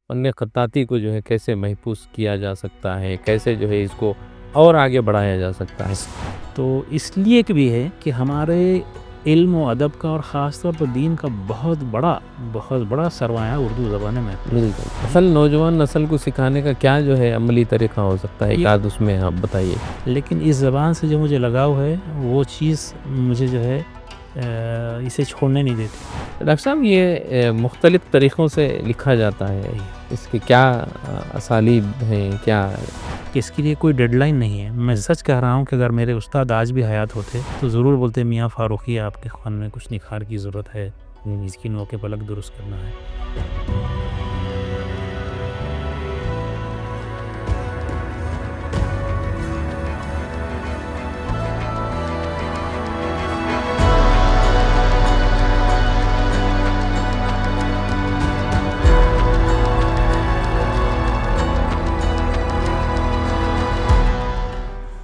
فن خطاطی کو جو ہے کیسے محفوظ کیا جا سکتا ہے، کیسے جو ہے اس کو اور آگے بڑھایا جا سکتا ہے؟ تو اس لیے کہ بھی ہے کہ ہمارے علم و ادب کا اور خاص طور پر دین کا بہت بڑا سرمایہ اردو زبان میں بالکل اصل نوجوان نسل کو سکھانے کا کیا جو ہے عملی طریقہ ہو سکتا ہے، ایک آدھ اس میں آپ بتائیے۔ لیکن اس زبان سے جو مجھے لگاؤ ہے وہ چیز مجھے جو ہے اسے چھوڑنے نہیں دیتی۔ ڈاکٹر صاحب یہ مختلف طریقوں سے لکھا جاتا ہے، اس کے کیا اسالیب ہیں، کیا کہ اس کے لیے کوئی ڈیڈ لائن نہیں ہے۔ میں سچ کہہ رہا ہوں کہ اگر میرے استاد آج بھی حیات ہوتے تو ضرور بولتے میاں فاروقی آپ کے فن میں کچھ نکھار کی ضرورت ہے، اس کی نوک پلک درست کرنا ہے۔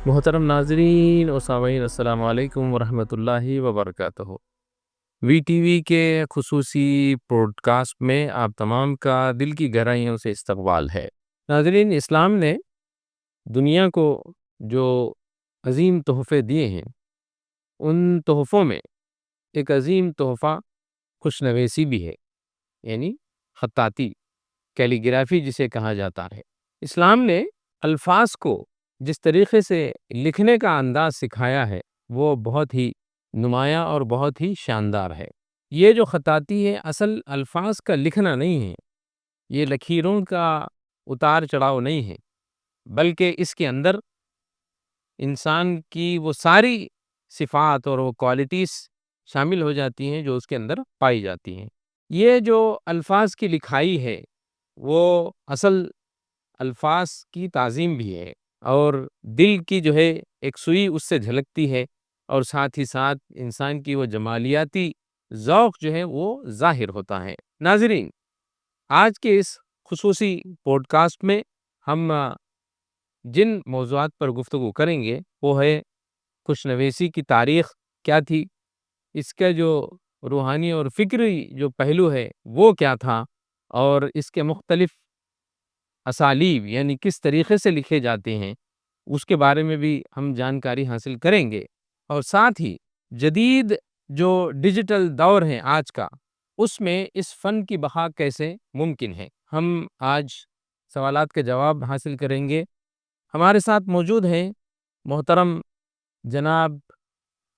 محترم ناظرین و سامعین، السلام علیکم ورحمۃ اللہ وبرکاتہ۔ وی ٹی وی کے خصوصی پوڈ کاسٹ میں آپ تمام کا دل کی گہرائیوں سے استقبال ہے۔ ناظرین، اسلام نے دنیا کو جو عظیم تحفے دیے ہیں، ان تحفوں میں ایک عظیم تحفہ خوش نویسی بھی ہے، یعنی خطاطی، کیلیگرافی جسے کہا جاتا ہے۔ اسلام نے الفاظ کو جس طریقے سے لکھنے کا انداز سکھایا ہے وہ بہت ہی نمایاں اور بہت ہی شاندار ہے۔ یہ جو خطاطی ہے اصل الفاظ کا لکھنا نہیں ہے، یہ لکیروں کا اتار چڑھاؤ نہیں ہے، بلکہ اس کے اندر انسان کی وہ ساری صفات اور وہ کوالٹیز شامل ہو جاتی ہیں جو اس کے اندر پائی جاتی ہیں۔ یہ جو الفاظ کی لکھائی ہے وہ اصل الفاظ کی تعظیم بھی ہے، اور دل کی جو ہے ایک سوئی اس سے جھلکتی ہے، اور ساتھ ہی ساتھ انسان کی وہ جمالیاتی ذوق جو ہے وہ ظاہر ہوتا ہے۔ ناظرین، آج کے اس خصوصی پوڈ کاسٹ میں ہم جن موضوعات پر گفتگو کریں گے وہ ہے خوش نویسی کی تاریخ کیا تھی، اس کا جو روحانی اور فکری جو پہلو ہے وہ کیا تھا، اور اس کے مختلف اسالیب یعنی کس طریقے سے لکھے جاتے ہیں اس کے بارے میں بھی ہم جانکاری حاصل کریں گے، اور ساتھ ہی جدید جو ڈیجیٹل دور ہے آج کا، اس میں اس فن کی بقا کیسے ممکن ہے، ہم آج سوالات کے جواب حاصل کریں گے۔ ہمارے ساتھ موجود ہیں محترم جناب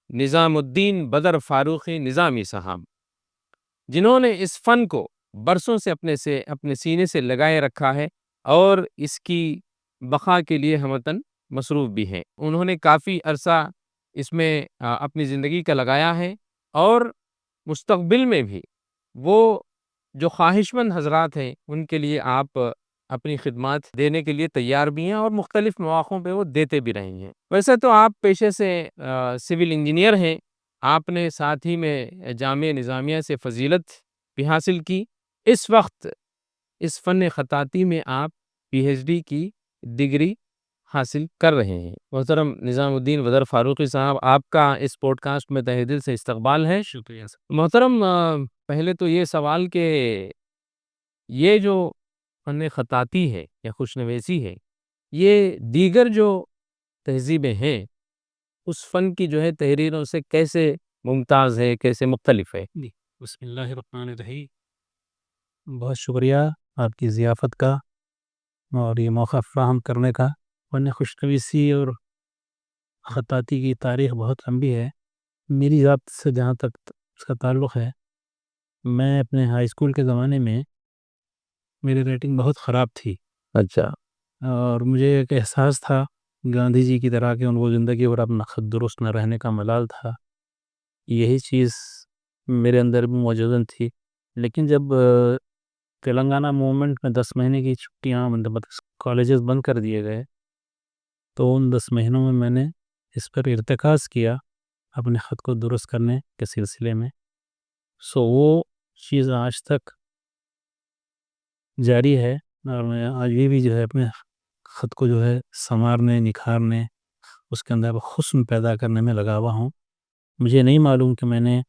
نظام الدین بدر فاروقی نظامی صاحب، جنہوں نے اس فن کو برسوں سے اپنے سینے سے لگائے رکھا ہے اور اس کی بقا کے لیے ہموطن مصروف بھی ہیں۔ انہوں نے کافی عرصہ اس میں اپنی زندگی کا لگایا ہے، اور مستقبل میں بھی وہ جو خواہشمند حضرات ہیں ان کے لیے آپ اپنی خدمات دینے کے لیے تیار بھی ہیں، اور مختلف مواقعوں پہ وہ دیتے بھی رہے ہیں۔ ویسے تو آپ پیشے سے سول انجینئر ہیں، آپ نے ساتھ ہی میں جامعہ نظامیہ سے فضیلت بھی حاصل کی۔ اس وقت اس فن خطاطی میں آپ پی ایچ ڈی کی ڈگری حاصل کر رہے ہیں۔ محترم نظام الدین بدر فاروقی صاحب، آپ کا اس پوڈ کاسٹ میں تہہ دل سے استقبال ہے۔ شکریہ سر۔ محترم، پہلے تو یہ سوال کہ یہ جو فن خطاطی ہے یا خوش نویسی ہے، یہ دیگر جو تہذیبیں ہیں اس فن کی جو ہے تحریروں سے کیسے ممتاز ہے، کیسے مختلف ہے؟ بسم اللہ الرحمن الرحیم۔ بہت شکریہ آپ کی ضیافت کا اور یہ موقع فراہم کرنے کا۔ فن خوش نویسی اور خطاطی کی تاریخ بہت لمبی ہے۔ میری ذات سے جہاں تک اس کا تعلق ہے، میں اپنے ہائی اسکول کے زمانے میں میری ریٹنگ بہت خراب تھی، اچھا، اور مجھے ایک احساس تھا گاندھی جی کی طرح کہ ان کو زندگی بھر اپنا خط درست نہ رہنے کا ملال تھا، یہی چیز میرے اندر بھی موجود تھی۔ لیکن جب تلنگانہ موومنٹ میں 10 مہینے کی چھٹیاں مطلب کالجز بند کر دیے گئے، تو ان 10 مہینوں میں نے اس پر ارتکاز کیا اپنے خط کو درست کرنے کے سلسلے میں۔ وہ چیز آج تک جاری ہے، اور میں آج بھی جو ہے اپنے خط کو جو ہے سنوارنے، نکھارنے، اس کے اندر حسن پیدا کرنے میں لگا ہوا ہوں۔ مجھے نہیں معلوم کہ میں نے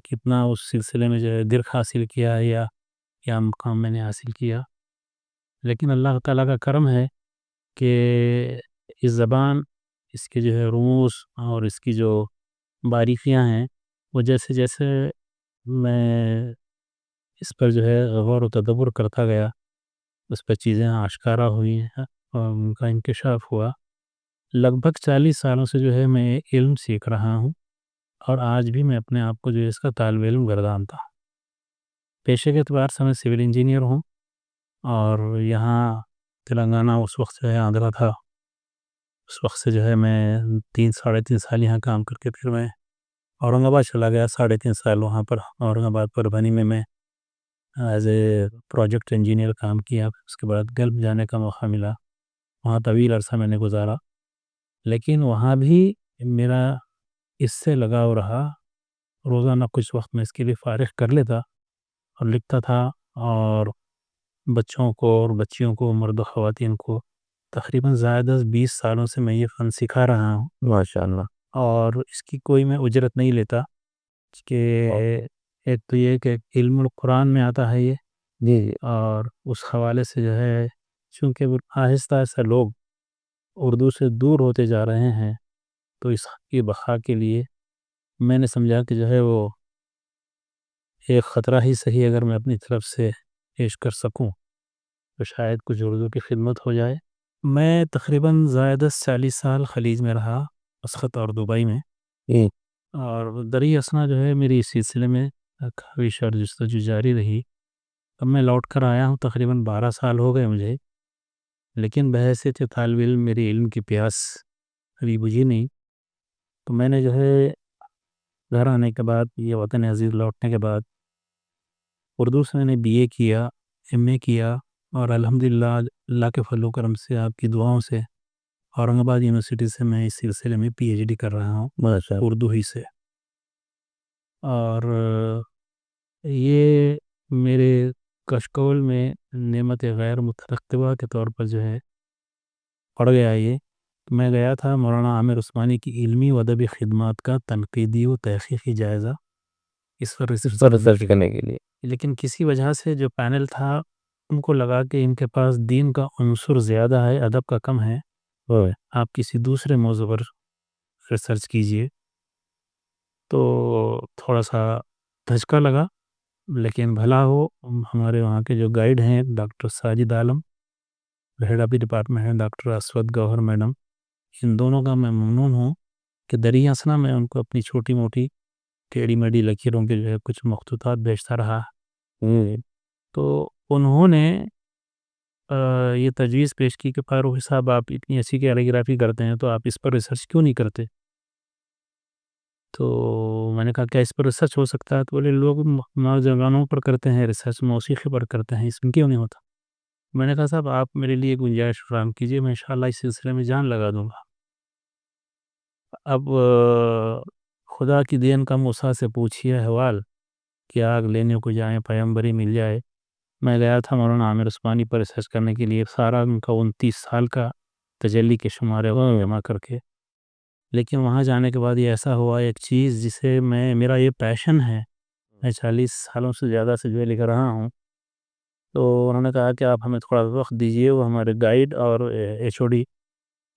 کتنا اس سلسلے میں جو ہے درخ حاصل کیا ہے یا یا مقام میں نے حاصل کیا، لیکن اللہ تعالیٰ کا کرم ہے کہ اس زبان، اس کے جو ہے رموز اور اس کی جو باریکیاں ہیں، وہ جیسے جیسے میں اس پر جو ہے غور و تدبر کرتا گیا، اس پر چیزیں آشکارا ہوئی ہیں اور ان کا انکشاف ہوا۔ لگ بھگ 40 سالوں سے جو ہے میں علم سیکھ رہا ہوں، اور آج بھی میں اپنے آپ کو جو ہے اس کا طالب علم گردانتا ہوں۔ پیشے کے اعتبار سے میں سول انجینئر ہوں، اور یہاں تلنگانہ اس وقت جو ہے آندھرا تھا، اس وقت سے جو ہے میں 3 ساڑھے 3 سال یہاں کام کر کے پھر میں اورنگ آباد چلا گیا، 3.5 سال وہاں پر اورنگ آباد پربھنی میں ایز اے پروجیکٹ انجینئر کام کیا۔ اس کے بعد گلف جانے کا موقع ملا، وہاں طویل عرصہ میں نے گزارا، لیکن وہاں بھی میرا اس سے لگاؤ رہا۔ روزانہ کچھ وقت میں اس کے لیے فارغ کر لیتا اور لکھتا تھا، اور بچوں کو اور بچیوں کو، مرد و خواتین کو، تقریباً زائد 20 سالوں سے میں یہ فن سکھا رہا ہوں، ماشاءاللہ۔ اور اس کی کوئی میں اجرت نہیں لیتا کہ ایک تو یہ کہ علم القرآن میں آتا ہے یہ، جی جی، اور اس حوالے سے جو ہے چونکہ وہ آہستہ آہستہ لوگ اردو سے دور ہوتے جا رہے ہیں، تو اس کی بقا کے لیے میں نے سمجھا کہ جو ہے وہ ایک خطرہ ہی صحیح اگر میں اپنی طرف سے پیش کر سکوں تو شاید کچھ اردو کی خدمت ہو جائے۔ میں تقریباً زائد 40 سال خلیج میں رہا، مسقط اور دبئی میں، جی اور دریں اثنا جو ہے میری اس سلسلے میں کاوش اور جستجو جاری رہی۔ اب میں لوٹ کر آیا ہوں، تقریباً 12 سال ہو گئے مجھے، لیکن بحیثیت طالب علم میری علم کی پیاس ابھی بجھی نہیں۔ تو میں نے جو ہے گھر آنے کے بعد، یہ وطن عزیز لوٹنے کے بعد، اردو سے میں نے BA کیا، MA کیا، اور الحمدللہ اللہ کے فضل و کرم سے، آپ کی دعاؤں سے، اورنگ آباد یونیورسٹی سے میں اس سلسلے میں PhD کر رہا ہوں، ماشاءاللہ۔ اردو ہی سے۔ اور یہ میرے کشکول میں نعمت غیر مترقبہ کے طور پر جو ہے پڑ گیا یہ۔ میں گیا تھا مولانا عامر عثمانی کی علمی و ادبی خدمات کا تنقیدی و تحقیقی جائزہ اس پر ریسرچ کرنے کے لیے۔ لیکن کسی وجہ سے جو پینل تھا ان کو لگا کہ ان کے پاس دین کا عنصر زیادہ ہے، ادب کا کم ہے، آپ کسی دوسرے موضوع پر ریسرچ کیجئے۔ تو تھوڑا سا دھچکا لگا، لیکن بھلا ہو، ہمارے وہاں کے جو گائیڈ ہیں doctor Sajid Alam, head of the department ہیں ڈاکٹر اسود گوہر میڈم، ان دونوں کا میں ممنون ہوں کہ دریں اثنا میں ان کو اپنی چھوٹی موٹی ٹیڑھی میڑھی لکیروں کے جو ہے کچھ مخطوطات بھیجتا رہا۔ تو انہوں نے یہ تجویز پیش کی کہ فاروق صاحب، آپ اتنی اچھی کیلیگرافی کرتے ہیں تو آپ اس پر ریسرچ کیوں نہیں کرتے؟ تو میں نے کہا کیا اس پر ریسرچ ہو سکتا ہے؟ تو بولے لوگ نوجوانوں پر کرتے ہیں ریسرچ، موسیقی پر کرتے ہیں، اس میں کیوں نہیں ہوتا؟ میں نے کہا صاحب آپ میرے لیے گنجائش فراہم کیجئے، میں انشاءاللہ اس سلسلے میں جان لگا دوں گا۔ اب خدا کی دین کا موسیٰ سے پوچھئے حوال کہ آگ لینے کو جائیں پیمبری مل جائے۔ میں گیا تھا مولانا عامر عثمانی پر ریسرچ کرنے کے لیے، سارا ان کا 29 سال کا تجلی کے شمارے جمع کر کے، لیکن وہاں جانے کے بعد یہ ایسا ہوا، ایک چیز جسے میرا یہ پیشن ہے، میں 40 سالوں سے زیادہ سے جو لکھ رہا ہوں، تو انہوں نے کہا کہ آپ ہمیں تھوڑا وقت دیجئے۔ وہ ہمارے گائیڈ اور HOD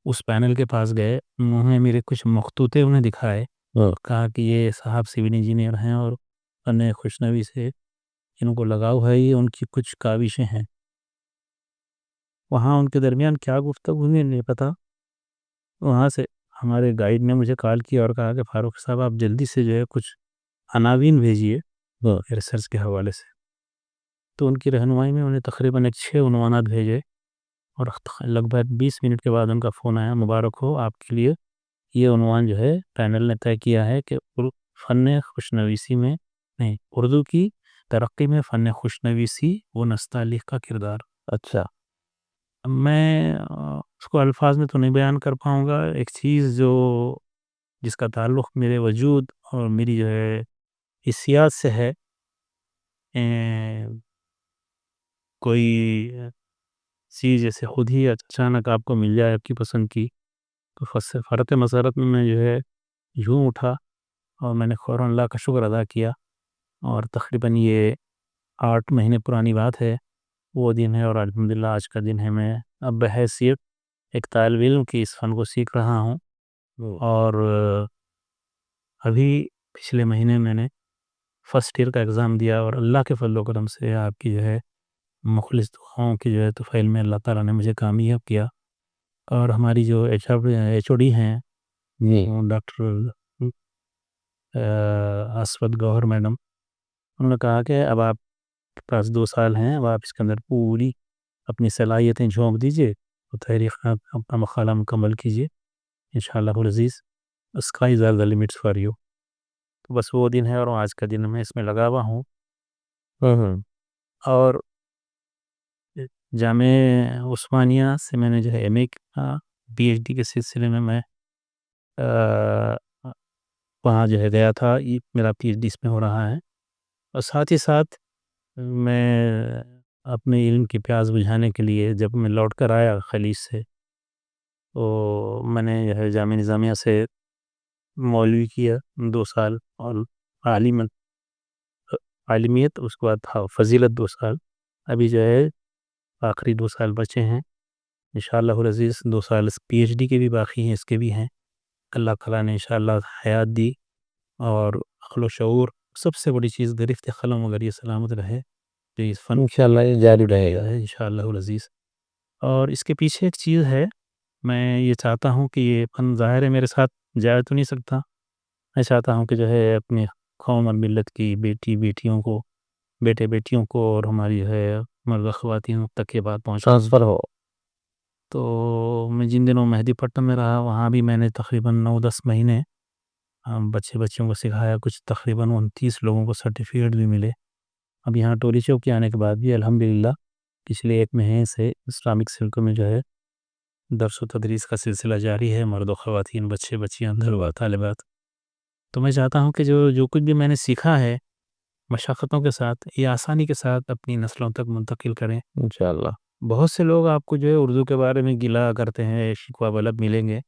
اس پینل کے پاس گئے، انہوں نے میرے کچھ مخطوطے انہیں دکھائے، کہا کہ یہ صاحب سول انجینئر ہیں اور فن خوشنوی سے ان کو لگاؤ ہے، یہ ان کی کچھ کاوشیں ہیں۔ وہاں ان کے درمیان کیا گفتگو ہوئی نہیں پتا۔ وہاں سے ہمارے گائیڈ نے مجھے کال کیا اور کہا کہ فاروق صاحب آپ جلدی سے جو ہے کچھ عناوین بھیجیے ریسرچ کے حوالے سے۔ تو ان کی رہنمائی میں انہیں تقریباً 6 عنوانات بھیجے، اور لگ بھگ 20 منٹ کے بعد ان کا فون آیا، مبارک ہو آپ کے لیے یہ عنوان جو ہے پینل نے طے کیا ہے کہ فن خوشنویسی میں نہیں، اردو کی ترقی میں فن خوشنویسی و نستعلیق کا کردار۔ اچھا، میں اس کو الفاظ میں تو نہیں بیان کر پاؤں گا، ایک چیز جس کا تعلق میرے وجود اور میری جو ہے حسیات سے ہے، کوئی چیز جیسے خود ہی اچانک آپ کو مل جائے آپ کی پسند کی، تو فرط مسرت میں جو ہے یوں اٹھا اور میں نے فوراً اللہ کا شکر ادا کیا، اور تقریباً یہ 8 مہینے پرانی بات ہے وہ دن ہے، اور الحمدللہ آج کا دن ہے۔ میں اب بحیثیت ایک طالب علم کی اس فن کو سیکھ رہا ہوں، اور ابھی پچھلے مہینے میں نے فرسٹ ایئر کا ایگزام دیا، اور اللہ کے فضل و کرم سے آپ کی جو ہے مخلص دعاؤں کی جو ہے طفیل میں اللہ تعالیٰ نے مجھے کامیاب کیا، اور ہماری جو ایچ او ڈی ہیں ڈاکٹر اسود گوہر میڈم، انہوں نے کہا کہ اب آپ کے پاس 2 سال ہیں، اب آپ اس کے اندر پوری اپنی صلاحیتیں جھونک دیجیے اور تحریک اپنا مقالہ مکمل کیجیے، انشاءاللہ العزیز sky is the limits for you. تو بس وہ دن ہے، اور آج کا دن میں اس میں لگا ہوا ہوں، اور جامعہ عثمانیہ سے میں نے جو ہے ایم اے کیا، پی ایچ ڈی کے سلسلے میں وہاں جو ہے گیا تھا، یہ میرا پی ایچ ڈی اس میں ہو رہا ہے، اور ساتھ ہی ساتھ میں اپنے علم کی پیاس بجھانے کے لیے جب میں لوٹ کر آیا خلیج سے، تو میں نے جو ہے جامعہ نظامیہ سے مولوی کیا 2 سال، اور عالمیت، اس کے بعد فضیلت 2 سال، ابھی جو ہے آخری 2 سال بچے ہیں، انشاءاللہ العزیز 2 سال پی ایچ ڈی کے بھی باقی ہیں، اس کے بھی ہیں، اللہ تعالیٰ نے انشاءاللہ حیات دی، اور عقل و شعور، سب سے بڑی چیز گرفت قلم اگر یہ سلامت رہے تو اس فن انشاءاللہ یہ جاری رہے گا۔ انشاءاللہ العزیز۔ اور اس کے پیچھے ایک چیز ہے، میں یہ چاہتا ہوں کہ یہ فن ظاہر ہے میرے ساتھ جا تو نہیں سکتا، میں چاہتا ہوں کہ جو ہے اپنی قوم اور ملت کی بیٹیوں کو، بیٹے بیٹیوں کو، اور ہماری جو ہے مرد خواتین تک یہ بات ٹرانسفر ہو۔ تو میں جن دنوں مہدی پٹنم میں رہا، وہاں بھی میں نے تقریباً 9-10 مہینے بچوں کو سکھایا، کچھ تقریباً 29 لوگوں کو سرٹیفکیٹ بھی ملے۔ اب یہاں ٹولی چوک کے آنے کے بعد بھی الحمدللہ پچھلے 1 مہینے سے اسلامک سرکل میں جو ہے درس و تدریس کا سلسلہ جاری ہے، مرد و خواتین، بچے بچیاں، طلباء طالبات۔ تو میں چاہتا ہوں کہ جو کچھ بھی میں نے سیکھا ہے مشقتوں کے ساتھ، یہ آسانی کے ساتھ اپنی نسلوں تک منتقل کریں۔ انشاءاللہ بہت سے لوگ آپ کو جو ہے اردو کے بارے میں گلہ کرتے ہیں، شکوہ طلب ملیں گے،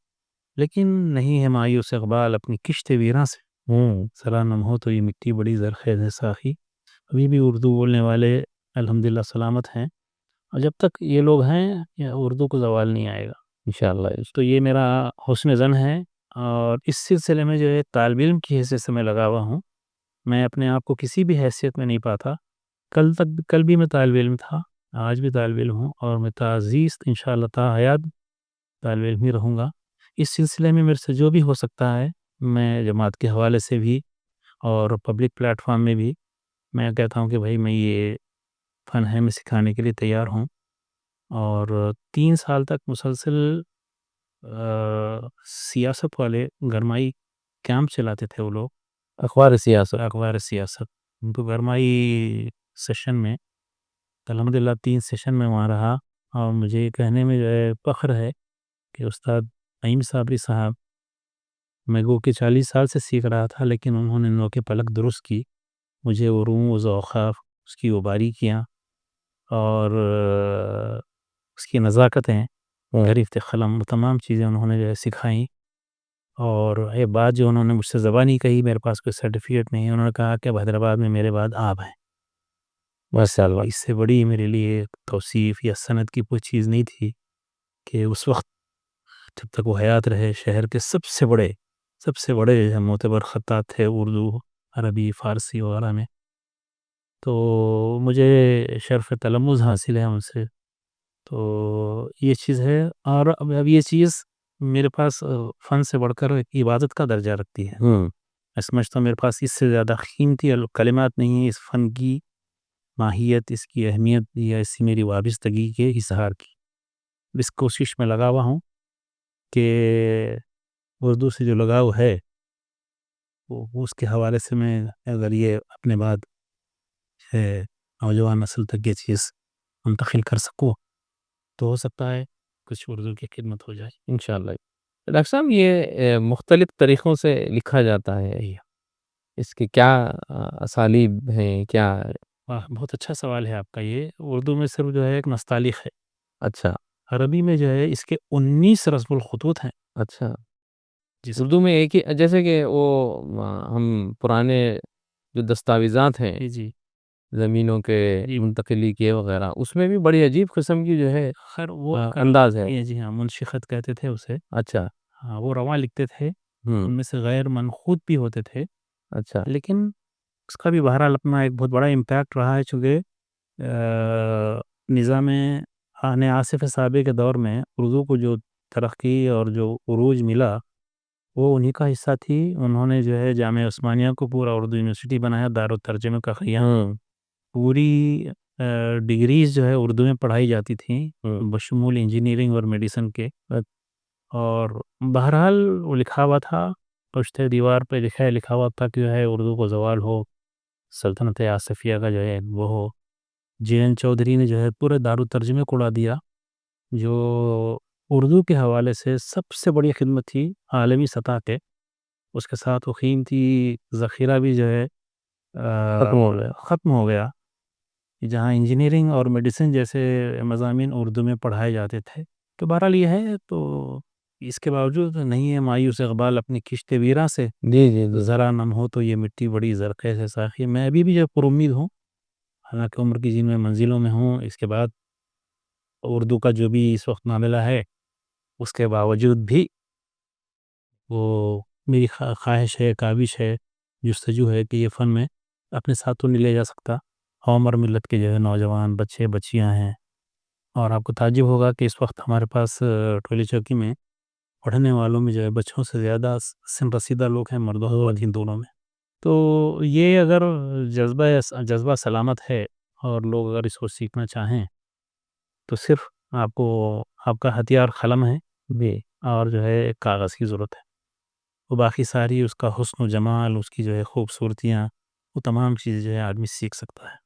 لیکن نہیں ہے مایوس اقبال اپنی کشت ویراں سے، سلام ہو تو یہ مٹی بڑی زرخیز ہے ساخی۔ ابھی بھی اردو بولنے والے الحمدللہ سلامت ہیں، اور جب تک یہ لوگ ہیں یا اردو کو زوال نہیں آئے گا انشاءاللہ۔ تو یہ میرا حسن ظن ہے، اور اس سلسلے میں جو ہے طالب علم کی حیثیت سے میں لگا ہوا ہوں۔ میں اپنے آپ کو کسی بھی حیثیت میں نہیں پاتا، کل بھی میں طالب علم تھا، آج بھی طالب علم ہوں، اور میں تعزیز انشاءاللہ تا حیات طالب علم ہی رہوں گا۔ اس سلسلے میں میرے سے جو بھی ہو سکتا ہے، میں جماعت کے حوالے سے بھی اور پبلک پلیٹ فارم میں بھی میں کہتا ہوں کہ بھائی میں یہ فن ہے، میں سکھانے کے لیے تیار ہوں۔ اور 3 سال تک مسلسل سیاست والے گرمائی کیمپ چلاتے تھے وہ لوگ، اخبار سیاست۔ اخبار سیاست، تو گرمائی سیشن میں الحمدللہ 3 سیشن میں وہاں رہا، اور مجھے یہ کہنے میں جو ہے فخر ہے کہ استاد نعیم صابری صاحب، میں گو کہ 40 سال سے سیکھ رہا تھا، لیکن انہوں نے نوک پلک درست کی، مجھے عروج و اوقاف اس کی وہ باریکیاں اور اس کی نزاکتیں، گرفت قلم، تمام چیزیں انہوں نے جو ہے سکھائیں۔ اور یہ بات جو انہوں نے مجھ سے زبانی کہی، میرے پاس کوئی سرٹیفکیٹ نہیں، انہوں نے کہا کہ اب حیدرآباد میں میرے بعد آپ ہیں۔ ماشاءاللہ۔ اس سے بڑی میرے لیے توصیف یا سند کی کوئی چیز نہیں تھی کہ اس وقت جب تک وہ حیات رہے شہر کے سب سے بڑے معتبر خطاط تھے اردو، عربی، فارسی وغیرہ میں، تو مجھے شرف تلمذ حاصل ہے ان سے۔ تو یہ چیز ہے، اور اب یہ چیز میرے پاس فن سے بڑھ کر ایک عبادت کا درجہ رکھتی ہے۔ میں سمجھتا ہوں میرے پاس اس سے زیادہ قیمتی کلمات نہیں ہیں اس فن کی ماہیت، اس کی اہمیت یا اس میری وابستگی کے اظہار کی۔ اس کوشش میں لگا ہوا ہوں کہ اردو سے جو لگاؤ ہے وہ اس کے حوالے سے میں اگر یہ اپنے بعد نوجوان نسل تک یہ چیز منتقل کر سکوں تو ہو سکتا ہے کچھ اردو کی خدمت ہو جائے انشاءاللہ۔ ڈاکٹر صاحب یہ مختلف طریقوں سے لکھا جاتا ہے، اس کے کیا اسالیب ہیں کیا؟ بہت اچھا سوال ہے آپ کا۔ یہ اردو میں صرف جو ہے ایک نستعلیق ہے، اچھا عربی میں جو ہے اس کے 19 رسم الخطوط ہیں۔ اچھا، جس اردو میں ایک ہی، جیسے کہ وہ ہم پرانے جو دستاویزات ہیں جی زمینوں کے منتقلی کے وغیرہ، اس میں بھی بڑی عجیب قسم کی جو ہے خیر وہ انداز ہے۔ جی ہاں، منشخت کہتے تھے اسے۔ اچھا۔ ہاں، وہ رواں لکھتے تھے، ہوں۔ ان میں سے غیر منقوط بھی ہوتے تھے، اچھا۔ لیکن اس کا بھی بہرحال اپنا ایک بہت بڑا امپیکٹ رہا ہے، چونکہ نظام آصف صابر کے دور میں اردو کو جو ترقی اور جو عروج ملا وہ انہی کا حصہ تھی۔ انہوں نے جو ہے جامعہ عثمانیہ کو پورا اردو یونیورسٹی بنایا، دارالترجمہ کا قیام، پوری ڈگریز جو ہے اردو میں پڑھائی جاتی تھیں بشمول انجینئرنگ اور میڈیسن کے، اور بہرحال وہ لکھا ہوا تھا، پشت دیوار پہ لکھا ہوا تھا کہ جو ہے اردو کو زوال ہو، سلطنت آصفیہ کا جو ہے وہ ہو۔ جے این چودھری نے جو ہے پورے دارالترجمے کو اڑا دیا، جو اردو کے حوالے سے سب سے بڑی خدمت تھی عالمی سطح پہ۔ اس کے ساتھ وہ قیمتی ذخیرہ بھی جو ہے ختم ہو گیا، جہاں انجینئرنگ اور میڈیسن جیسے مضامین اردو میں پڑھائے جاتے تھے۔ تو بہرحال یہ ہے، تو اس کے باوجود نہیں ہے مایوس اقبال اپنی کشت ویراں سے، جی ذرا نم ہو تو یہ مٹی بڑی زرخیز ہے ساقی۔ میں ابھی بھی جو پر امید ہوں، حالانکہ عمر کی جن میں منزلوں میں ہوں، اس کے بعد اردو کا جو بھی اس وقت معاملہ ہے، اس کے باوجود بھی وہ میری خواہش ہے، کاوش ہے، جستجو ہے کہ یہ فن میں اپنے ساتھ تو نہیں لے جا سکتا۔ قوم اور ملت کے جو ہے نوجوان بچے بچیاں ہیں، اور آپ کو تعجب ہوگا کہ اس وقت ہمارے پاس ٹولی چوکی میں پڑھنے والوں میں جو ہے بچوں سے زیادہ سن رسیدہ لوگ ہیں، مرد و خواتین دونوں میں۔ تو یہ اگر جذبہ سلامت ہے اور لوگ اگر اس کو سیکھنا چاہیں تو صرف آپ کا ہتھیار قلم ہے بھی، اور جو ہے ایک کاغذ کی ضرورت ہے، وہ باقی ساری اس کا حسن و جمال، اس کی جو ہے خوبصورتیاں، وہ تمام چیزیں جو ہے آدمی سیکھ سکتا ہے۔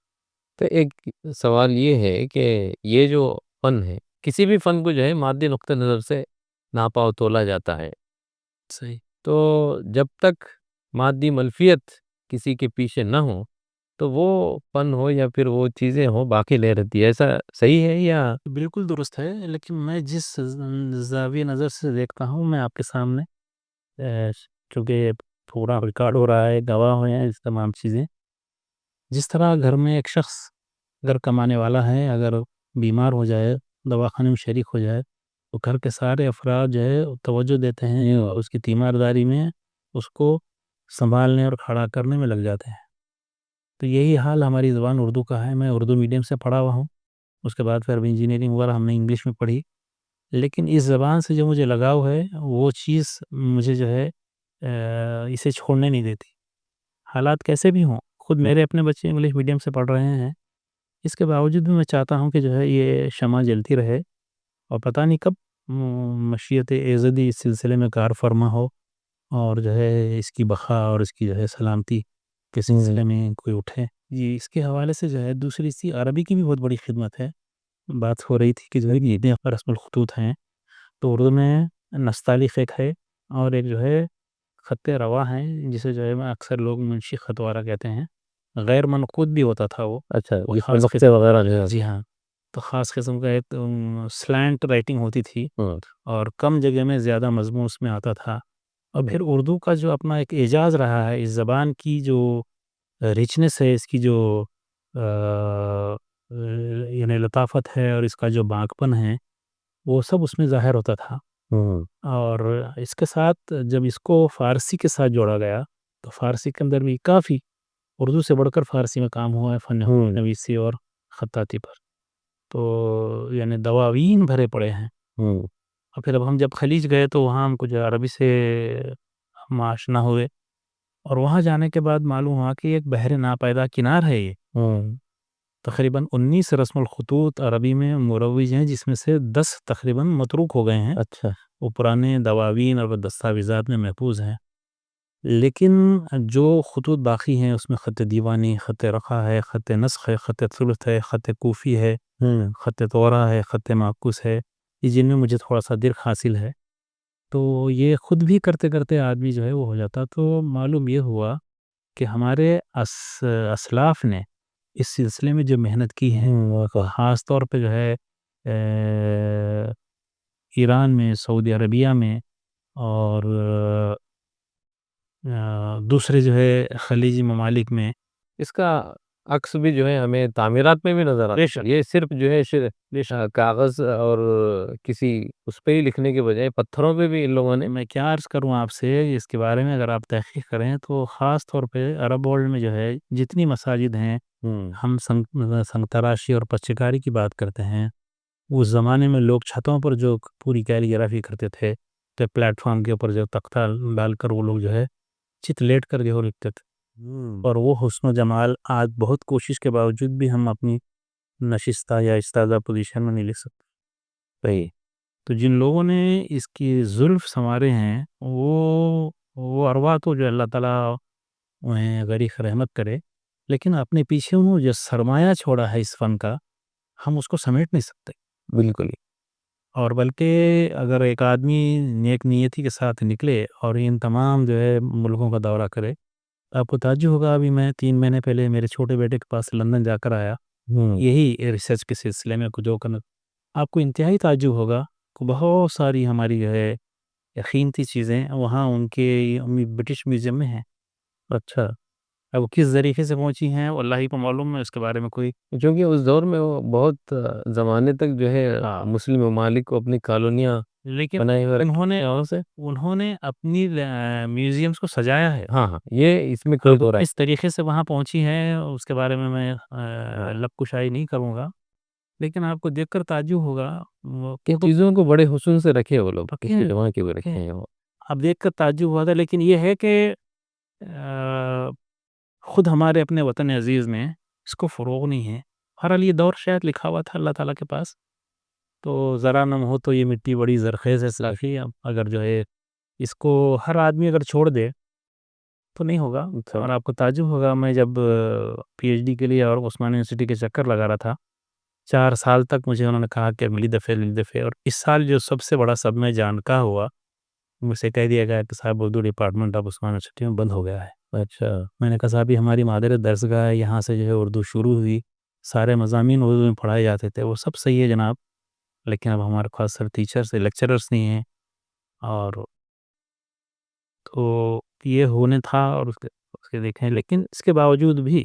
تو ایک سوال یہ ہے کہ یہ جو فن ہے، کسی بھی فن کو جو ہے مادی نقطہ نظر سے ناپا و تولا جاتا ہے، صحیح۔ تو جب تک مادی ملفیت کسی کے پیچھے نہ ہو تو وہ فن ہو یا پھر وہ چیزیں ہوں باقی لے رہتی ہے، ایسا صحیح ہے یا؟ بالکل درست ہے، لیکن میں جس زاویہ نظر سے دیکھتا ہوں، میں آپ کے سامنے چونکہ پورا ریکارڈ ہو رہا ہے، گواہ ہوئے ہیں اس تمام چیزیں، جس طرح گھر میں ایک شخص اگر کمانے والا ہے، اگر بیمار ہو جائے، دواخانے میں شریک ہو جائے، تو گھر کے سارے افراد جو ہے توجہ دیتے ہیں، اس کی تیمارداری میں اس کو سنبھالنے اور کھڑا کرنے میں لگ جاتے ہیں۔ تو یہی حال ہماری زبان اردو کا ہے۔ میں اردو میڈیم سے پڑھا ہوا ہوں، اس کے بعد پھر انجینئرنگ وغیرہ ہم نے انگلش میں پڑھی، لیکن اس زبان سے جو مجھے لگاؤ ہے، وہ چیز مجھے جو ہے اسے چھوڑنے نہیں دیتی، حالات کیسے بھی ہوں۔ خود میرے اپنے بچے انگلش میڈیم سے پڑھ رہے ہیں، اس کے باوجود بھی میں چاہتا ہوں کہ جو ہے یہ شمع جلتی رہے، اور پتہ نہیں کب مشیت ایزدی اس سلسلے میں کار فرما ہو، اور جو ہے اس کی بقا اور اس کی جو ہے سلامتی کے سلسلے میں کوئی اٹھے۔ جی، اس کے حوالے سے جو ہے دوسری سی عربی کی بھی بہت بڑی خدمت ہے۔ بات ہو رہی تھی کہ جو ہے یہ رسم الخطوط ہیں، تو اردو میں نستعلیق ایک ہے، اور ایک جو ہے خط روا ہیں، جسے جو ہے اکثر لوگ منشی خط وغیرہ کہتے ہیں، غیر منقوط بھی ہوتا تھا وہ۔ اچھا، خاص نقطے وغیرہ جو ہے۔ جی ہاں، تو خاص قسم کا ایک سلینٹ رائٹنگ ہوتی تھی، اور کم جگہ میں زیادہ مضمون اس میں آتا تھا۔ اور پھر اردو کا جو اپنا ایک اعجاز رہا ہے، اس زبان کی جو ریچنس ہے، اس کی جو یعنی لطافت ہے، اور اس کا جو باغپن ہے، وہ سب اس میں ظاہر ہوتا تھا۔ اور اس کے ساتھ جب اس کو فارسی کے ساتھ جوڑا گیا، تو فارسی کے اندر بھی کافی اردو سے بڑھ کر فارسی میں کام ہوا ہے، فن نویسی اور خطاطی پر، تو یعنی دواوین بھرے پڑے ہیں۔ اور پھر اب ہم جب خلیج گئے تو وہاں ہم کچھ عربی سے ہم آشنا ہوئے، اور وہاں جانے کے بعد معلوم ہوا کہ ایک بحر ناپیدا کنار ہے یہ۔ تقریباً 19 رسم الخطوط عربی میں مروج ہیں، جس میں سے 10 تقریباً متروک ہو گئے ہیں۔ اچھا، وہ پرانے دواوین اور دستاویزات میں محفوظ ہیں، لیکن جو خطوط باقی ہیں اس میں خط دیوانی، خط رقعہ ہے، خط نسخ ہے، خط ثلث ہے، خط کوفی ہے، خط طورا ہے، خط معکوس ہے، یہ جن میں مجھے تھوڑا سا درک حاصل ہے۔ تو یہ خود بھی کرتے کرتے آدمی جو ہے وہ ہو جاتا۔ تو معلوم یہ ہوا کہ ہمارے اسلاف نے اس سلسلے میں جو محنت کی ہے، خاص طور پہ جو ہے ایران میں، سعودی عربیہ میں، اور دوسرے جو ہے خلیجی ممالک میں، اس کا عکس بھی جو ہے ہمیں تعمیرات میں بھی نظر آتا ہے. یہ صرف جو ہے کاغذ اور کسی اس پہ ہی لکھنے کے بجائے پتھروں پہ بھی ان لوگوں نے. میں کیا عرض کروں آپ سے اس کے بارے میں، اگر آپ تحقیق کریں تو خاص طور پہ عرب ورلڈ میں جو ہے جتنی مساجد ہیں، ہم سنگ تراشی اور پچکاری کی بات کرتے ہیں. اس زمانے میں لوگ چھتوں پر جو پوری کیلیگرافی کرتے تھے، تو پلیٹ فارم کے اوپر جو تختہ ڈال کر وہ لوگ جو ہے چت لیٹ کر جو لکھتے تھے. اور وہ حسن و جمال آج بہت کوشش کے باوجود بھی ہم اپنی نشستہ یا استادہ پوزیشن میں نہیں لکھ سکتے. صحیح. تو جن لوگوں نے اس کی زلف سنوارے ہیں وہ ارواح تو جو اللہ تعالیٰ انہیں غریق رحمت کرے، لیکن اپنے پیچھے انہوں جو سرمایہ چھوڑا ہے اس فن کا، ہم اس کو سمیٹ نہیں سکتے. بالکل. اور بلکہ اگر ایک آدمی نیک نیتی کے ساتھ نکلے اور ان تمام جو ہے ملکوں کا دورہ کرے، آپ کو تعجب ہوگا. ابھی میں 3 مہینے پہلے میرے چھوٹے بیٹے کے پاس لندن جا کر آیا، یہی ریسرچ کے سلسلے میں کچھ جو کرنا. آپ کو انتہائی تعجب ہوگا کہ بہت ساری ہماری جو ہے قیمتی چیزیں وہاں ان کے برٹش میوزیم میں ہیں. اچھا. اب وہ کس طریقے سے پہنچی ہیں وہ اللہ ہی کو معلوم ہے، اس کے بارے میں کوئی. کیونکہ اس دور میں وہ بہت زمانے تک جو ہے مسلم ممالک کو اپنی کالونیاں لیکن بنائے ہوئے انہوں نے اپنی میوزیمز کو سجایا ہے. ہاں یہ اس میں کوئی دو رائے. اس طریقے سے وہاں پہنچی ہیں اس کے بارے میں لب کشائی نہیں کروں گا، لیکن آپ کو دیکھ کر تعجب ہوگا. کہ چیزوں کو بڑے حسن سے رکھے وہ لوگ، کسی جگہ کے بھی رکھے ہیں وہ. اب دیکھ کر تعجب ہوا تھا. لیکن یہ ہے کہ خود ہمارے اپنے وطن عزیز میں اس کو فروغ نہیں ہے. بہرحال یہ دور شاید لکھا ہوا تھا اللہ تعالیٰ کے پاس. تو ذرا نم ہو تو یہ مٹی بڑی زرخیز ہے سلافی. اگر جو ہے اس کو ہر آدمی اگر چھوڑ دے تو نہیں ہوگا. اور آپ کو تعجب ہوگا، میں جب پی ایچ ڈی کے لیے اور عثمانیہ یونیورسٹی کے چکر لگا رہا تھا، 4 سال تک مجھے انہوں نے کہا کہ اگلی دفعہ، اور اس سال جو سب سے بڑا صدمہ جان کا ہوا، مجھ سے کہہ دیا گیا کہ صاحب Urdu department of Osmania university میں بند ہو گیا ہے. اچھا. میں نے کہا صاحب یہ ہماری مادر درسگاہ ہے، یہاں سے جو ہے اردو شروع ہوئی، سارے مضامین اردو میں پڑھائے جاتے تھے، وہ سب صحیح ہے جناب، لیکن اب ہمارے پاس سر ٹیچرس لیکچررس نہیں ہیں. اور تو یہ ہونے تھا اور اس کے دیکھیں. لیکن اس کے باوجود بھی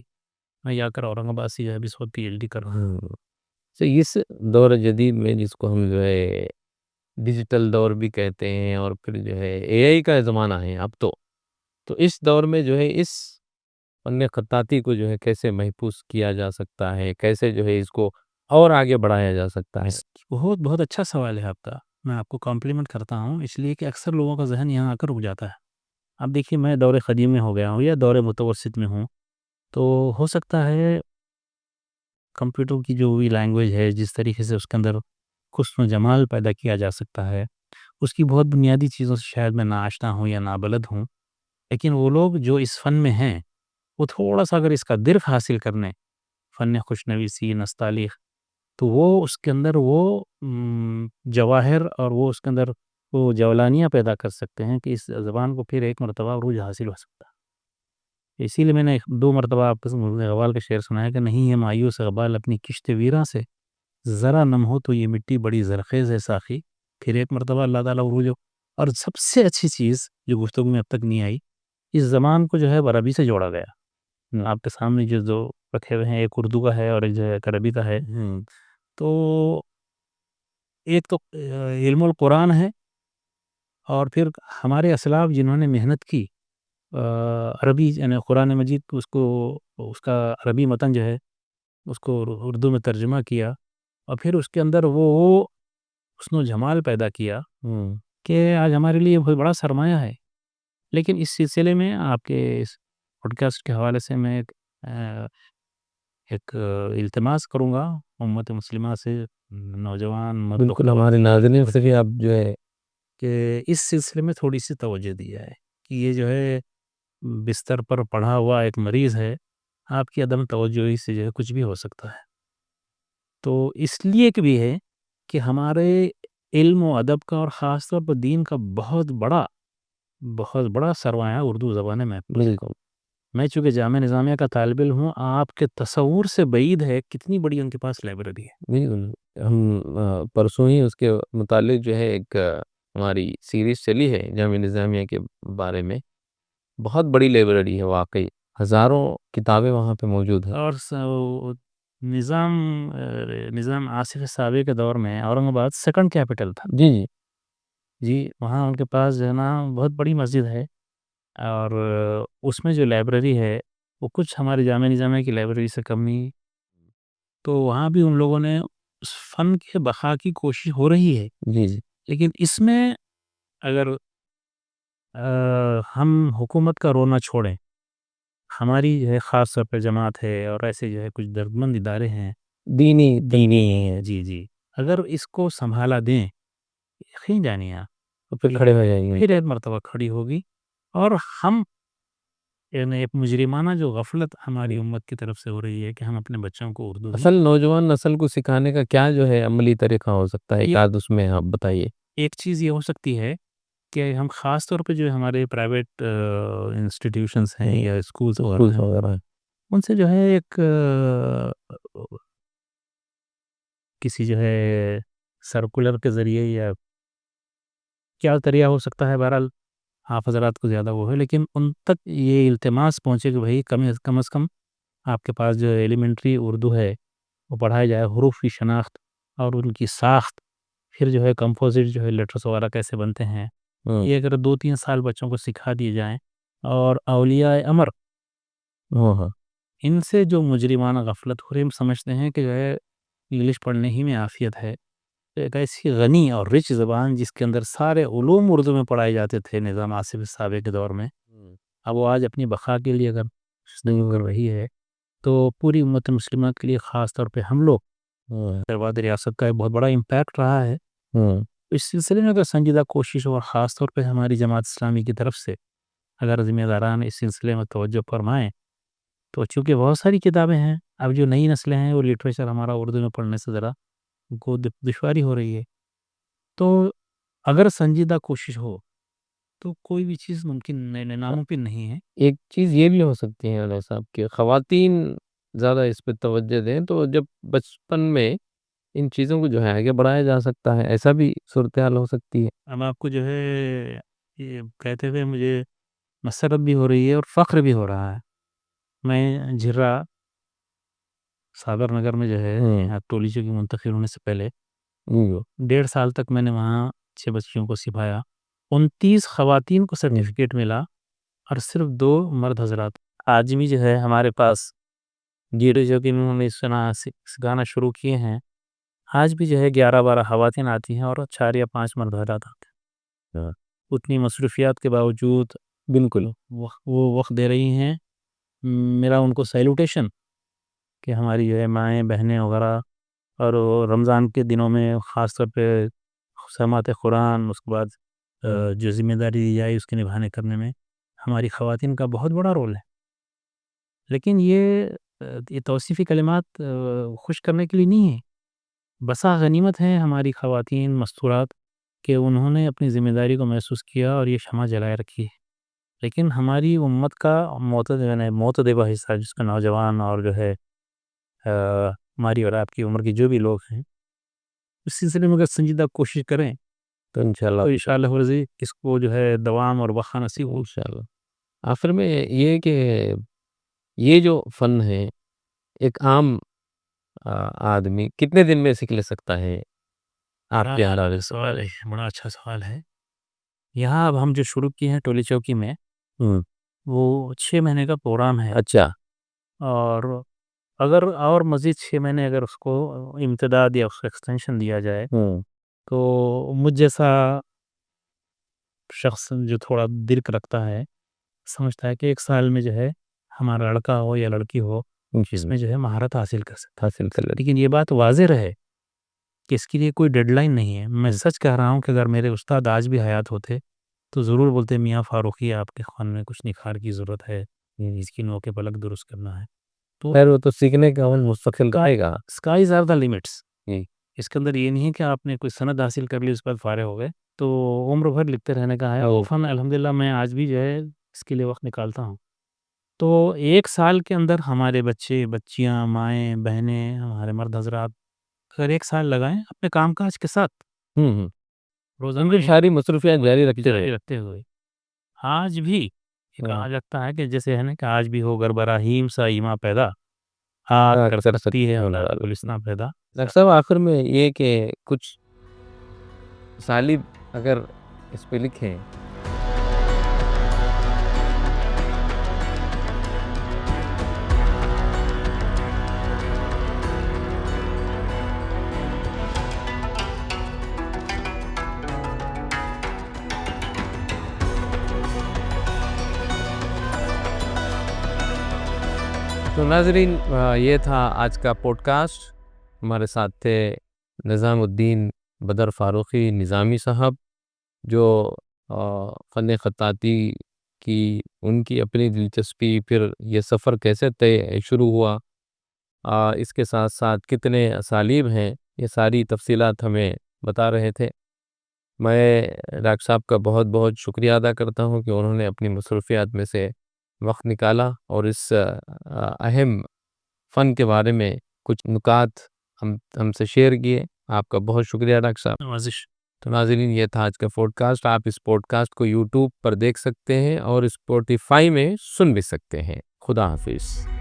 میں جا کر اورنگ آباد سے جو ہے ابھی اس وقت پی ایچ ڈی کر رہا ہوں. تو اس دور جدید میں جس کو ہم جو ہے ڈیجیٹل دور بھی کہتے ہیں، اور پھر جو ہے اے آئی کا زمانہ ہے اب تو اس دور میں جو ہے اس فن خطاطی کو جو ہے کیسے محفوظ کیا جا سکتا ہے، کیسے جو ہے اس کو اور آگے بڑھایا جا سکتا ہے؟ بہت اچھا سوال ہے آپ کا. میں آپ کو کمپلیمنٹ کرتا ہوں، اس لیے کہ اکثر لوگوں کا ذہن یہاں آ کر رک جاتا ہے. اب دیکھیے میں دور قدیم میں ہو گیا ہوں یا دور متوسط میں ہوں، تو ہو سکتا ہے کمپیوٹر کی جو بھی لینگویج ہے، جس طریقے سے اس کے اندر حسن و جمال پیدا کیا جا سکتا ہے، اس کی بہت بنیادی چیزوں سے شاید میں ناآشنا ہوں یا نابلد ہوں. لیکن وہ لوگ جو اس فن میں ہیں، وہ تھوڑا سا اگر اس کا درک حاصل کرنے، فن خوشنویسی، نستعلیق، تو وہ اس کے اندر وہ جواہر اور وہ اس کے اندر وہ جولانیاں پیدا کر سکتے ہیں کہ اس زبان کو پھر ایک مرتبہ عروج حاصل ہو سکتا ہے. اسی لیے میں نے 2 مرتبہ آپ کو غوال کا شعر سنایا کہ نہیں ہے مایوس اقبال اپنی کشت ویراں سے، ذرا نم ہو تو یہ مٹی بڑی زرخیز ہے ساقی. پھر ایک مرتبہ اللہ تعالیٰ عروج. اور سب سے اچھی چیز جو گفتگو میں اب تک نہیں آئی، اس زبان کو جو ہے عربی سے جوڑا گیا. آپ کے سامنے جو رکھے ہوئے ہیں، ایک اردو کا ہے اور ایک جو ہے عربی کا ہے. تو ایک تو علم القرآن ہے، اور پھر ہمارے اسلاف جنہوں نے محنت کی عربی یعنی قرآن مجید کو اس کا عربی متن جو ہے اس کو اردو میں ترجمہ کیا، اور پھر اس کے اندر وہ حسن و جمال پیدا کیا کہ آج ہمارے لیے بہت بڑا سرمایہ ہے. لیکن اس سلسلے میں آپ کے اس پوڈ کاسٹ کے حوالے سے میں ایک التماس کروں گا امت مسلمہ سے، نوجوان بالکل ہمارے ناظرین سے بھی آپ جو ہے کہ اس سلسلے میں تھوڑی سی توجہ دی جائے کہ یہ جو ہے بستر پر پڑھا ہوا ایک مریض ہے، آپ کی عدم توجہی سے جو ہے کچھ بھی ہو سکتا ہے. تو اس لیے کہ بھی ہے کہ ہمارے علم و ادب کا اور خاص طور پر دین کا بہت بڑا سرمایہ اردو زبان میں. بالکل میں چونکہ جامعہ نظامیہ کا طالب علم ہوں، آپ کے تصور سے بعید ہے کتنی بڑی ان کے پاس لائبریری ہے. بالکل. ہم پرسوں ہی اس کے متعلق جو ہے ایک ہماری سیریز چلی ہے جامعہ نظامیہ کے بارے میں. بہت بڑی لائبریری ہے واقعی. ہزاروں کتابیں وہاں پہ موجود ہیں. اور نظام آصف صابر کے دور میں اورنگ آباد سیکنڈ کیپٹل تھا. جی جی. جی وہاں ان کے پاس جو ہے نا بہت بڑی مسجد ہے، اور اس میں جو لائبریری ہے وہ کچھ ہماری جامعہ نظامیہ کی لائبریری سے کم نہیں. تو وہاں بھی ان لوگوں نے اس فن کے بقا کی کوشش ہو رہی ہے. جی جی. لیکن اس میں اگر ہم حکومت کا رونا چھوڑیں، ہماری جو ہے خاص طور پہ جماعت ہے اور ایسے جو ہے کچھ دردمند ادارے ہیں دینی ہے. جی جی، اگر اس کو سنبھالا دیں یقین جانیے آپ تو پھر کھڑے ہو جائیں گے. پھر ایک مرتبہ کھڑی ہوگی. اور ہم یعنی ایک مجرمانہ جو غفلت ہماری امت کی طرف سے ہو رہی ہے کہ ہم اپنے بچوں کو اردو اصل نوجوان نسل کو سکھانے کا کیا جو ہے عملی طریقہ ہو سکتا ہے، ایک اس میں آپ بتائیے. ایک چیز یہ ہو سکتی ہے کہ ہم خاص طور پہ جو ہمارے پرائیویٹ انسٹیٹیوشنس ہیں یا اسکولس وغیرہ ہیں ان سے جو ہے ایک کسی جو ہے سرکولر کے ذریعے یا کیا ذریعہ ہو سکتا ہے، بہرحال آپ حضرات کو زیادہ وہ ہے، لیکن ان تک یہ التماس پہنچے کہ بھائی کم از کم آپ کے پاس جو ایلیمنٹری اردو ہے وہ پڑھایا جائے، حروف کی شناخت اور ان کی ساخت، پھر جو ہے کمپوزٹ جو ہے لیٹرس وغیرہ کیسے بنتے ہیں، یہ اگر 2-3 سال بچوں کو سکھا دیے جائیں. اور اولیاء امر ان سے جو مجرمانہ غفلت ہو رہی، ہم سمجھتے ہیں کہ جو ہے انگلش پڑھنے ہی میں عافیت ہے. ایک ایسی غنی اور رچ زبان جس کے اندر سارے علوم اردو میں پڑھائے جاتے تھے نظام آصف صابر کے دور میں، اب وہ آج اپنی بقا کے لیے اگر زندگی کر رہی ہے تو پوری امت مسلمہ کے لیے خاص طور پہ ہم لوگ دربار ریاست کا ایک بہت بڑا امپیکٹ رہا ہے. اس سلسلے میں اگر سنجیدہ کوشش اور خاص طور پہ ہماری جماعت اسلامی کی طرف سے اگر ذمہ داران اس سلسلے میں توجہ فرمائیں تو چونکہ بہت ساری کتابیں ہیں، اب جو نئی نسلیں ہیں وہ لٹریچر ہمارا اردو میں پڑھنے سے ذرا ان کو دشواری ہو رہی ہے. تو اگر سنجیدہ کوشش ہو تو کوئی بھی چیز ناممکن نہیں ہے. ایک چیز یہ بھی ہو سکتی ہے علیہ صاحب کہ خواتین زیادہ اس پہ توجہ دیں تو جب بچپن میں ان چیزوں کو جو ہے آگے بڑھایا جا سکتا ہے، ایسا بھی صورتحال ہو سکتی ہے. اب آپ کو جو ہے یہ کہتے ہوئے مجھے مسرت بھی ہو رہی ہے اور فخر بھی ہو رہا ہے. میں جھرا ساگر نگر میں جو ہے ٹولی چوکی منتقل ہونے سے پہلے 1.5 سال تک میں نے وہاں 6 بچیوں کو سکھایا. 29 خواتین کو سرٹیفکیٹ ملا اور صرف 2 مرد حضرات. آج بھی جو ہے ہمارے پاس ٹولی چوکی میں ہم اس طرح سکھانا شروع کیے ہیں. آج بھی جو ہے 11-12 خواتین آتی ہیں اور 4 یا 5 مرد حضرات آتے ہیں. اتنی مصروفیات کے باوجود بالکل وہ وقت دے رہی ہیں. میرا ان کو سیلوٹیشن کہ ہماری جو ہے مائیں بہنیں وغیرہ، اور رمضان کے دنوں میں خاص طور پہ سماعت قرآن، اس کے بعد جو ذمہ داری دی جائے اس کے نبھانے کرنے میں ہماری خواتین کا بہت بڑا رول ہے. لیکن یہ توصیفی کلمات خوش کرنے کے لیے نہیں ہے. بسا غنیمت ہے ہماری خواتین مستورات کہ انہوں نے اپنی ذمہ داری کو محسوس کیا اور یہ شمع جلائے رکھی ہے. لیکن ہماری امت کا معتدبہ حصہ جس کا نوجوان اور جو ہے ہماری اور آپ کی عمر کی جو بھی لوگ ہیں اس سلسلے میں اگر سنجیدہ کوشش کریں تو انشاءاللہ ورزی اس کو جو ہے دوام اور بقا نصیب ہو. انشاءاللہ. آخر میں یہ کہ یہ جو فن ہے ایک عام آدمی کتنے دن میں سیکھ لے سکتا ہے؟ آپ کے سوال ہے، بڑا اچھا سوال ہے. یہاں اب ہم جو شروع کیے ہیں ٹولی چوکی میں وہ 6 مہینے کا پروگرام ہے. اچھا. اور اگر اور مزید 6 مہینے اگر اس کو امتداد یا اس کو ایکسٹینشن دیا جائے تو مجھ جیسا شخص جو تھوڑا درک رکھتا ہے سمجھتا ہے کہ 1 سال میں جو ہے ہمارا لڑکا ہو یا لڑکی ہو اس میں جو ہے مہارت حاصل کر سکتا. لیکن یہ بات واضح رہے کہ اس کے لیے کوئی ڈیڈ لائن نہیں ہے. میں سچ کہہ رہا ہوں کہ اگر میرے استاد آج بھی حیات ہوتے تو ضرور بولتے میاں فاروقی آپ کے خوان میں کچھ نکھار کی ضرورت ہے، اس کی نوک پلک درست کرنا ہے. تو خیر وہ تو سیکھنے کا عمل مستقل رہے گا. Skies are the limits. اس کے اندر یہ نہیں ہے کہ آپ نے کوئی سند حاصل کر لی اس پر فارغ ہو گئے تو عمر بھر لکھتے رہنے کا ہے. فن الحمدللہ میں آج بھی جو ہے اس کے لیے وقت نکالتا ہوں. تو 1 سال کے اندر ہمارے بچے بچیاں مائیں بہنیں ہمارے مرد حضرات اگر 1 سال لگائیں اپنے کام کاج کے ساتھ روزانہ ساری مصروفیات جاری رکھتے ہوئے آج بھی کہا جاتا ہے کہ جیسے ہے نا کہ آج بھی ہو گر براہیم سا ایماں پیدا کر سکتی ہے گلستاں پیدا. ڈاکٹر صاحب آخر میں یہ کہ کچھ اسالیب اگر اس پہ لکھیں. تو ناظرین یہ تھا آج کا پوڈ کاسٹ. ہمارے ساتھ تھے نظام الدین بدر فاروقی نظامی صاحب جو فن خطاطی کی ان کی اپنی دلچسپی، پھر یہ سفر کیسے شروع ہوا، اس کے ساتھ ساتھ کتنے اسالیب ہیں، یہ ساری تفصیلات ہمیں بتا رہے تھے. میں ڈاکٹر صاحب کا بہت بہت شکریہ ادا کرتا ہوں کہ انہوں نے اپنی مصروفیات میں سے وقت نکالا اور اس اہم فن کے بارے میں کچھ نکات ہم سے شیئر کیے. آپ کا بہت شکریہ ڈاکٹر صاحب. نوازش. تو ناظرین یہ تھا آج کا پوڈ کاسٹ. آپ اس پوڈ کاسٹ کو یوٹیوب پر دیکھ سکتے ہیں اور اسپوٹیفائی میں سن بھی سکتے ہیں. خدا حافظ.